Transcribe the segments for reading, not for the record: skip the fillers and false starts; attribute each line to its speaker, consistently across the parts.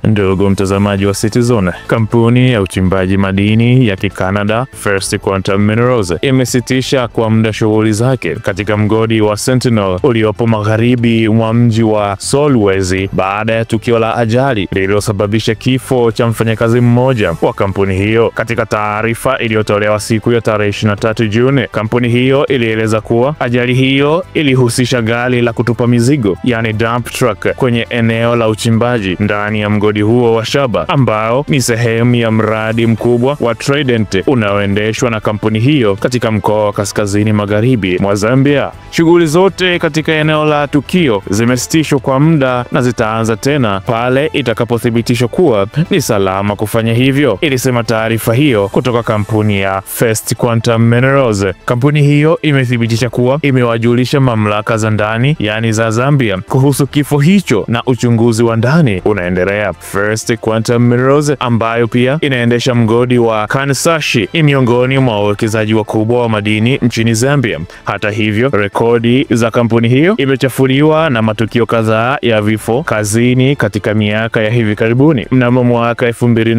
Speaker 1: Ndugu mtazamaji wa Citizen, kampuni ya uchimbaji madini ya Kikanada First Quantum Minerals imesitisha kwa muda shughuli zake katika mgodi wa Sentinel uliopo magharibi mwa mji wa Solwezi baada ya tukio la ajali lililosababisha kifo cha mfanyakazi mmoja wa kampuni hiyo. Katika taarifa iliyotolewa siku ya tarehe 23 Juni, kampuni hiyo ilieleza kuwa ajali hiyo ilihusisha gari la kutupa mizigo, yani dump truck, kwenye eneo la uchimbaji ndani ya mgodi huo wa shaba ambao ni sehemu ya mradi mkubwa wa Trident unaoendeshwa na kampuni hiyo katika mkoa wa kaskazini magharibi mwa Zambia. Shughuli zote katika eneo la tukio zimesitishwa kwa muda na zitaanza tena pale itakapothibitishwa kuwa ni salama kufanya hivyo, ilisema taarifa hiyo kutoka kampuni ya First Quantum Minerals. Kampuni hiyo imethibitisha kuwa imewajulisha mamlaka za ndani, yani za Zambia, kuhusu kifo hicho na uchunguzi wa ndani unaendelea. First Quantum Minerals, ambayo pia inaendesha mgodi wa Kansashi, ni miongoni mwa wawekezaji wakubwa wa madini nchini Zambia. Hata hivyo, rekodi za kampuni hiyo imechafuliwa na matukio kadhaa ya vifo kazini katika miaka ya hivi karibuni. Mnamo mwaka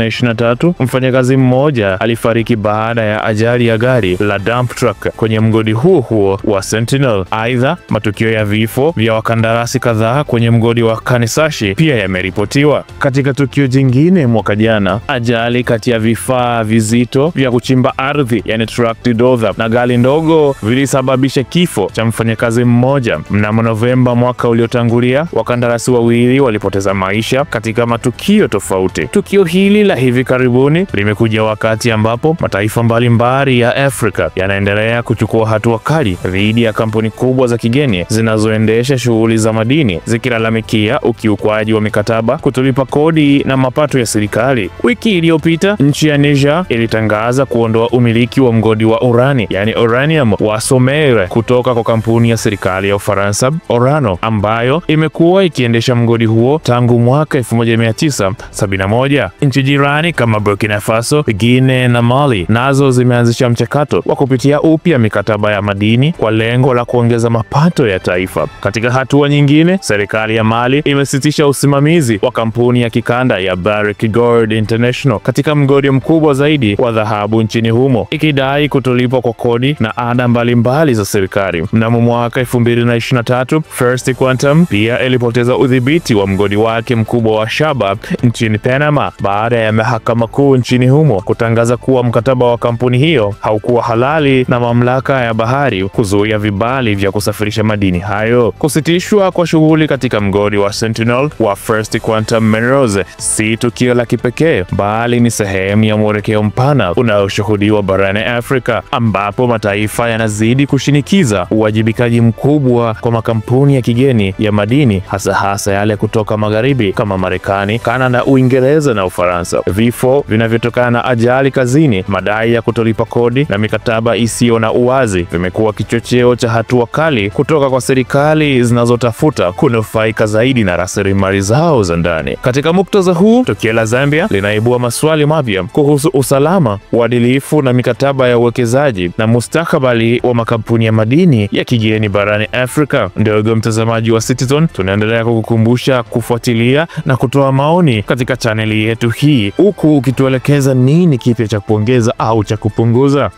Speaker 1: 2023, mfanyakazi mmoja alifariki baada ya ajali ya gari la dump truck kwenye mgodi huo wa Sentinel. Aidha, matukio ya vifo vya wakandarasi kadhaa kwenye mgodi wa Kansashi pia yameripotiwa. Katika tukio jingine mwaka jana, ajali kati ya vifaa vizito vya kuchimba ardhi, yani tracked dozer, na gari ndogo vilisababisha kifo cha mfanyakazi mmoja. Mnamo Novemba mwaka uliotangulia, wakandarasi wawili walipoteza maisha katika matukio tofauti. Tukio hili la hivi karibuni limekuja wakati ambapo mataifa mbalimbali ya Afrika yanaendelea kuchukua hatua kali dhidi ya kampuni kubwa za kigeni zinazoendesha shughuli za madini, zikilalamikia ukiukwaji wa mikataba, kutolipa kodi na mapato ya serikali. Wiki iliyopita, nchi ya Niger ilitangaza kuondoa umiliki wa mgodi wa urani, yani uranium, wa Somere kutoka kwa kampuni ya serikali ya Ufaransa Orano, ambayo imekuwa ikiendesha mgodi huo tangu mwaka 1971. Nchi jirani kama Burkina Faso, Guinea na Mali nazo zimeanzisha mchakato wa kupitia upya mikataba ya madini kwa lengo la kuongeza mapato ya taifa. Katika hatua nyingine, serikali ya Mali imesitisha usimamizi wa kampuni ya kikanda ya Barrick Gold International katika mgodi mkubwa zaidi wa dhahabu nchini humo, ikidai kutolipwa kwa kodi na ada mbalimbali za serikali. Mnamo mwaka 2023, First Quantum pia ilipoteza udhibiti wa mgodi wake mkubwa wa shaba nchini Panama baada ya mahakama kuu nchini humo kutangaza kuwa mkataba wa kampuni hiyo haukuwa halali na mamlaka ya bahari kuzuia vibali vya kusafirisha madini hayo. Kusitishwa kwa shughuli katika mgodi wa Sentinel wa First Quantum Minerals si tukio la kipekee, bali ni sehemu ya mwelekeo mpana unaoshuhudiwa barani Afrika, ambapo mataifa yanazidi kushinikiza uwajibikaji mkubwa kwa makampuni ya kigeni ya madini, hasa yale kutoka magharibi kama Marekani, Kanada, Uingereza na Ufaransa. Vifo vinavyotokana na ajali kazini, madai ya kutolipa kodi na mikataba isiyo na uwazi vimekuwa kichocheo cha hatua kali kutoka kwa serikali zinazotafuta kunufaika zaidi na rasilimali zao za ndani. Katika muktadha huu, tukio la Zambia linaibua maswali mapya kuhusu usalama, uadilifu na mikataba ya uwekezaji na mustakabali wa makampuni ya madini ya kigeni barani Afrika. Ndugu mtazamaji wa Citizen, tunaendelea kukukumbusha kufuatilia na kutoa maoni katika chaneli yetu hii, huku ukituelekeza nini kipya cha kuongeza au cha kupunguza.